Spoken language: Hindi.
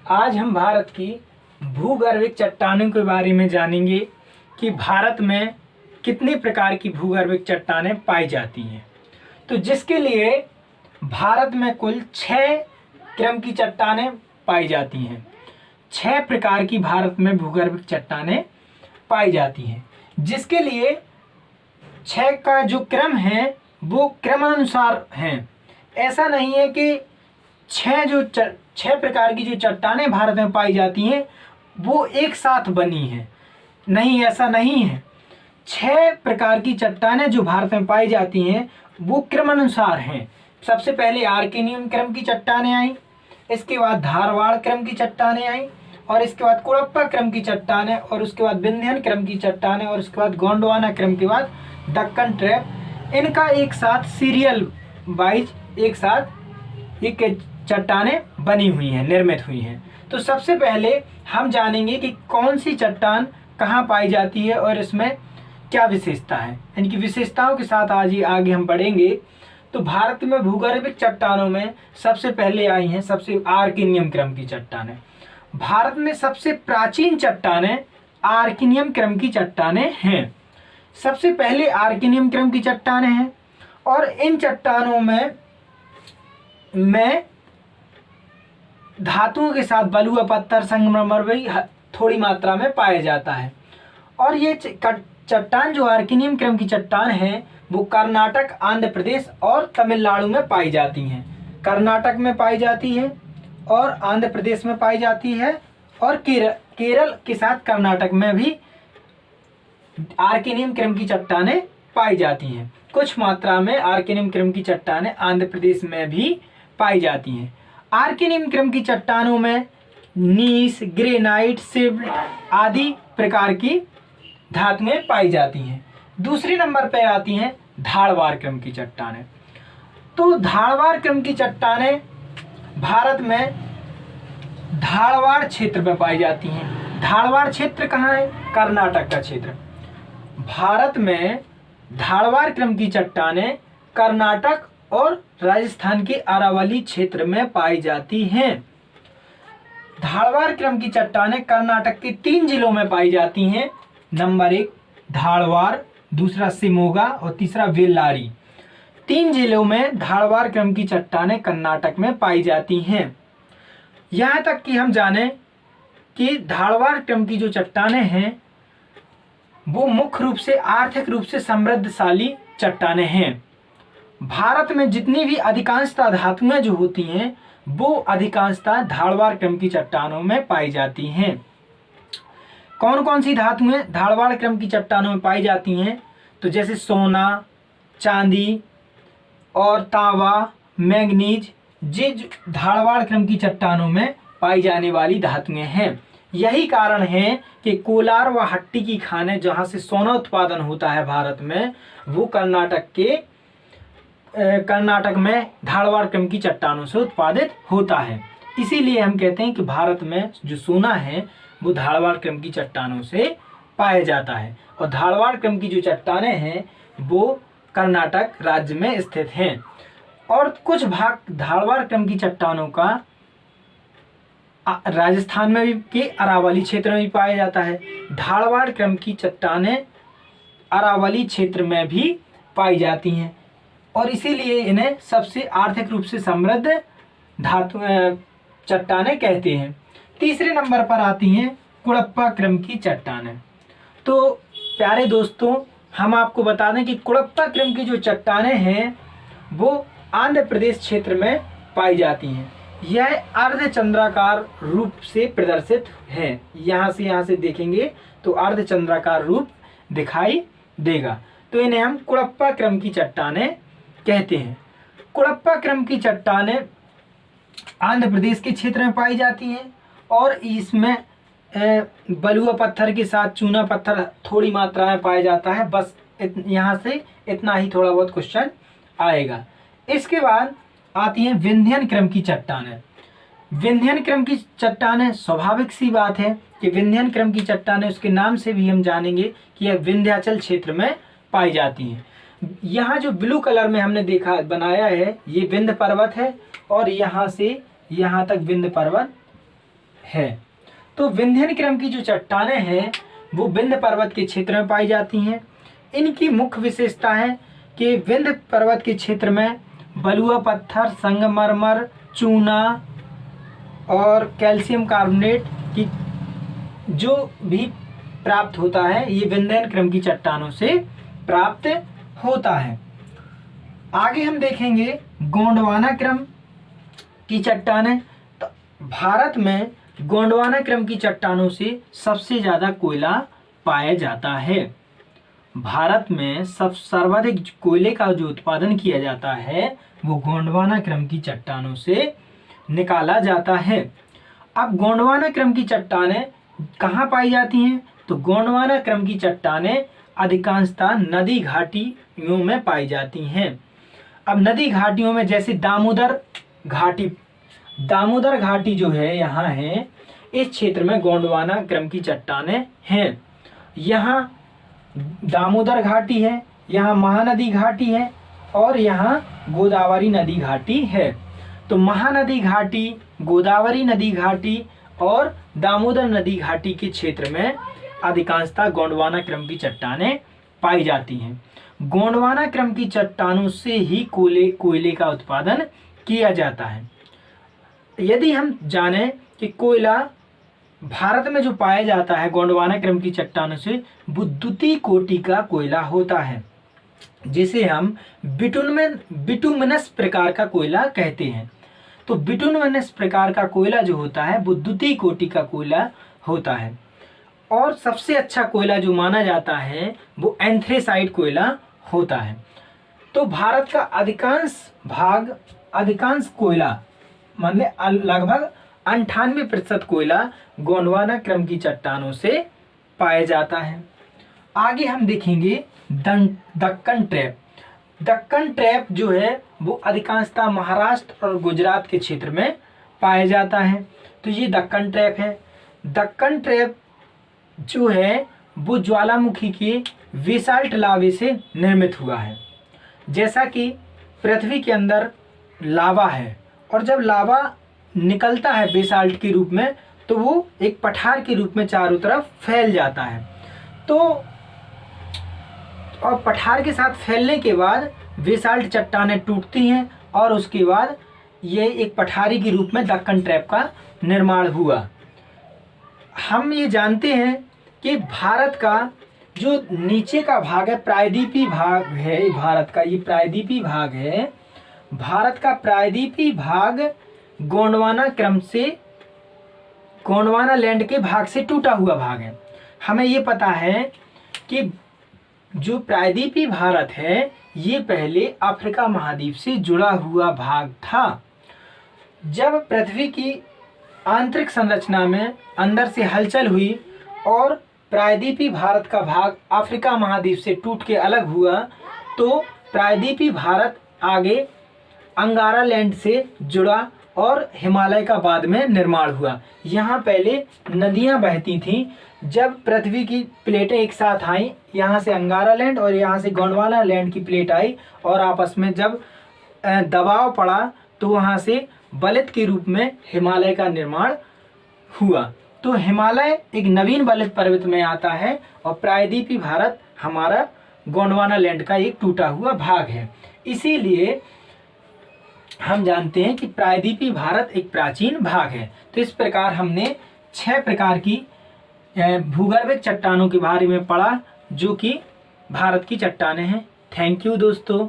आज हम भारत की भूगर्भिक चट्टानों के बारे में जानेंगे कि भारत में कितने प्रकार की भूगर्भिक चट्टानें पाई जाती हैं। तो जिसके लिए भारत में कुल 6 क्रम की चट्टानें पाई जाती हैं। 6 प्रकार की भारत में भूगर्भिक चट्टानें पाई जाती हैं, जिसके लिए 6 का जो क्रम है वो क्रमानुसार हैं। ऐसा नहीं है कि 6 प्रकार की जो चट्टानें भारत में पाई जाती हैं वो एक साथ बनी हैं, नहीं, ऐसा नहीं है। 6 प्रकार की चट्टानें जो भारत में पाई जाती हैं वो क्रमानुसार हैं। सबसे पहले आर्केनियम क्रम की चट्टानें आई, इसके बाद धारवाड़ क्रम की चट्टानें आई, और इसके बाद कुड़प्पा क्रम की चट्टानें, और उसके बाद विंध्यन क्रम की चट्टानें, और उसके बाद गोंडवाना क्रम के बाद दक्कन ट्रैप। इनका एक साथ सीरियल वाइज एक साथ ये चट्टानें बनी हुई हैं, निर्मित हुई हैं। तो सबसे पहले हम जानेंगे कि कौन सी चट्टान कहाँ पाई जाती है और इसमें क्या विशेषता है। इनकी विशेषताओं के साथ आज ही आगे हम बढ़ेंगे। तो भारत में भूगर्भिक चट्टानों में सबसे पहले आई हैं सबसे आर्केनियम क्रम की चट्टानें। भारत में सबसे प्राचीन चट्टानें आर्केनियम क्रम की चट्टानें हैं। सबसे पहले आर्केनियम क्रम की चट्टानें हैं, और इन चट्टानों में धातुओं के साथ बलुआ पत्थर संगमरमर भी थोड़ी मात्रा में पाया जाता है। और ये चट्टान जो आर्केनियम क्रम की चट्टान है वो कर्नाटक, आंध्र प्रदेश और तमिलनाडु में पाई जाती हैं। कर्नाटक में पाई जाती है और आंध्र प्रदेश में पाई जाती है, और केरल के साथ कर्नाटक में भी आर्केनियम क्रम की चट्टानें पाई जाती हैं। कुछ मात्रा में आर्केनियम क्रम की चट्टानें आंध्र प्रदेश में भी पाई जाती हैं। आर्केनियम क्रम की चट्टानों में नीस, ग्रेनाइट, सिल्वर आदि प्रकार की धातुएं पाई जाती हैं। दूसरे नंबर पर आती हैं धारवाड़ क्रम की चट्टानें। तो धारवाड़ क्रम की चट्टानें भारत में धारवाड़ क्षेत्र में पाई जाती हैं। धारवाड़ क्षेत्र कहाँ है? कर्नाटक का क्षेत्र। भारत में धारवाड़ क्रम की चट्टानें कर्नाटक और राजस्थान के अरावली क्षेत्र में पाई जाती हैं। धारवाड़ क्रम की चट्टानें कर्नाटक के 3 जिलों में पाई जाती हैं। नंबर 1 धारवाड़, दूसरा शिमोगा और तीसरा बेल्लारी। 3 जिलों में धारवाड़ क्रम की चट्टानें कर्नाटक में पाई जाती हैं। यहाँ तक कि हम जानें कि धारवाड़ क्रम की जो चट्टानें हैं वो मुख्य रूप से आर्थिक रूप से समृद्धशाली चट्टानें हैं। भारत में जितनी भी अधिकांशतः धातुएं जो होती हैं वो अधिकांशतः धारवाड़ क्रम की चट्टानों में पाई जाती हैं। कौन कौन सी धातुएं धारवाड़ क्रम की चट्टानों में पाई जाती हैं? तो जैसे सोना, चांदी और तांबा, मैंगनीज, ये धारवाड़ क्रम की चट्टानों में पाई जाने वाली धातुएं हैं। यही कारण है कि कोलार व हट्टी की खानें जहां से सोना उत्पादन होता है भारत में, वो कर्नाटक में धारवाड़ क्रम की चट्टानों से उत्पादित होता है। इसीलिए हम कहते हैं कि भारत में जो सोना है वो धारवाड़ क्रम की चट्टानों से पाया जाता है, और धारवाड़ क्रम की जो चट्टानें हैं वो कर्नाटक राज्य में स्थित हैं। और कुछ भाग धारवाड़ क्रम की चट्टानों का राजस्थान में भी के अरावली क्षेत्र में भी पाया जाता है। धारवाड़ क्रम की चट्टानें अरावली क्षेत्र में भी पाई जाती हैं, और इसीलिए इन्हें सबसे आर्थिक रूप से समृद्ध धातु चट्टानें कहते हैं। तीसरे नंबर पर आती हैं कुड़प्पा क्रम की चट्टानें। तो प्यारे दोस्तों, हम आपको बता दें कि कुड़प्पा क्रम की जो चट्टानें हैं वो आंध्र प्रदेश क्षेत्र में पाई जाती हैं। यह अर्धचंद्राकार रूप से प्रदर्शित है। यहाँ से देखेंगे तो अर्धचंद्राकार रूप दिखाई देगा। तो इन्हें हम कुड़प्पा क्रम की चट्टानें कहते हैं। कुड़प्पा क्रम की चट्टानें आंध्र प्रदेश के क्षेत्र में पाई जाती हैं, और इसमें बलुआ पत्थर के साथ चूना पत्थर थोड़ी मात्रा में पाया जाता है। बस यहाँ से इतना ही थोड़ा बहुत क्वेश्चन आएगा। इसके बाद आती हैं विंध्यन क्रम की चट्टानें। विंध्यन क्रम की चट्टानें, स्वाभाविक सी बात है कि विंध्यन क्रम की चट्टानें, उसके नाम से भी हम जानेंगे कि यह विंध्याचल क्षेत्र में पाई जाती हैं। यहाँ जो ब्लू कलर में हमने देखा बनाया है ये विंध्य पर्वत है, और यहाँ से यहाँ तक विंध्य पर्वत है। तो विंध्यन क्रम की जो चट्टानें हैं वो विंध्य पर्वत के क्षेत्र में पाई जाती हैं। इनकी मुख्य विशेषता है कि विंध्य पर्वत के क्षेत्र में बलुआ पत्थर, संगमरमर, चूना और कैल्शियम कार्बोनेट की जो भी प्राप्त होता है ये विंध्यन क्रम की चट्टानों से प्राप्त होता है। आगे हम देखेंगे गोंडवाना क्रम की चट्टानें। तो भारत में गोंडवाना क्रम की चट्टानों से सबसे ज़्यादा कोयला पाया जाता है। भारत में सर्वाधिक कोयले का जो उत्पादन किया जाता है वो गोंडवाना क्रम की चट्टानों से निकाला जाता है। अब गोंडवाना क्रम की चट्टानें कहाँ पाई जाती हैं? तो गोंडवाना क्रम की चट्टानें अधिकांशतः नदी घाटियों में पाई जाती हैं। अब नदी घाटियों में जैसे दामोदर घाटी जो है यहाँ है, इस क्षेत्र में गोंडवाना क्रम की चट्टानें हैं। यहाँ दामोदर घाटी है, यहाँ महानदी घाटी है और यहाँ गोदावरी नदी घाटी है। तो महानदी घाटी, गोदावरी नदी घाटी और दामोदर नदी घाटी के क्षेत्र में अधिकांशतः गोंडवाना क्रम की चट्टानें पाई जाती हैं। गोंडवाना क्रम की चट्टानों से ही कोयले का उत्पादन किया जाता है। यदि हम जानें कि कोयला भारत में जो पाया जाता है गोंडवाना क्रम की चट्टानों से, वो द्वितीय कोटि का कोयला होता है, जिसे हम बिटुमिनस प्रकार का कोयला कहते हैं। तो बिटुमिनस प्रकार का कोयला जो होता है वो द्वितीय कोटि का कोयला होता है। और सबसे अच्छा कोयला जो माना जाता है वो एंथ्रेसाइट कोयला होता है। तो भारत का अधिकांश कोयला मतलब लगभग 98% कोयला गोंडवाना क्रम की चट्टानों से पाया जाता है। आगे हम देखेंगे दक्कन ट्रैप। दक्कन ट्रैप जो है वो अधिकांशतः महाराष्ट्र और गुजरात के क्षेत्र में पाया जाता है। तो ये दक्कन ट्रैप है। दक्कन ट्रैप जो है वो ज्वालामुखी के बेसाल्ट लावे से निर्मित हुआ है। जैसा कि पृथ्वी के अंदर लावा है और जब लावा निकलता है बेसाल्ट के रूप में तो वो एक पठार के रूप में चारों तरफ फैल जाता है। तो और पठार के साथ फैलने के बाद बेसाल्ट चट्टानें टूटती हैं और उसके बाद ये एक पठारी के रूप में दक्कन ट्रैप का निर्माण हुआ। हम ये जानते हैं कि भारत का जो नीचे का भाग है प्रायद्वीपीय भाग है, भारत का ये प्रायद्वीपीय भाग है। भारत का प्रायद्वीपीय भाग गोंडवाना क्रम से गोंडवाना लैंड के भाग से टूटा हुआ भाग है। हमें ये पता है कि जो प्रायद्वीपीय भारत है ये पहले अफ्रीका महाद्वीप से जुड़ा हुआ भाग था। जब पृथ्वी की आंतरिक संरचना में अंदर से हलचल हुई और प्रायद्वीपीय भारत का भाग अफ्रीका महाद्वीप से टूट के अलग हुआ तो प्रायद्वीपीय भारत आगे अंगारा लैंड से जुड़ा और हिमालय का बाद में निर्माण हुआ। यहाँ पहले नदियाँ बहती थीं। जब पृथ्वी की प्लेटें एक साथ आईं, यहाँ से अंगारा लैंड और यहाँ से गोंडवाना लैंड की प्लेट आई और आपस में जब दबाव पड़ा तो वहाँ से बलित के रूप में हिमालय का निर्माण हुआ। तो हिमालय एक नवीन बलित पर्वत में आता है और प्रायद्वीपीय भारत हमारा गोंडवाना लैंड का एक टूटा हुआ भाग है। इसीलिए हम जानते हैं कि प्रायद्वीपीय भारत एक प्राचीन भाग है। तो इस प्रकार हमने 6 प्रकार की भूगर्भिक चट्टानों के बारे में पढ़ा जो कि भारत की चट्टानें हैं। थैंक यू दोस्तों।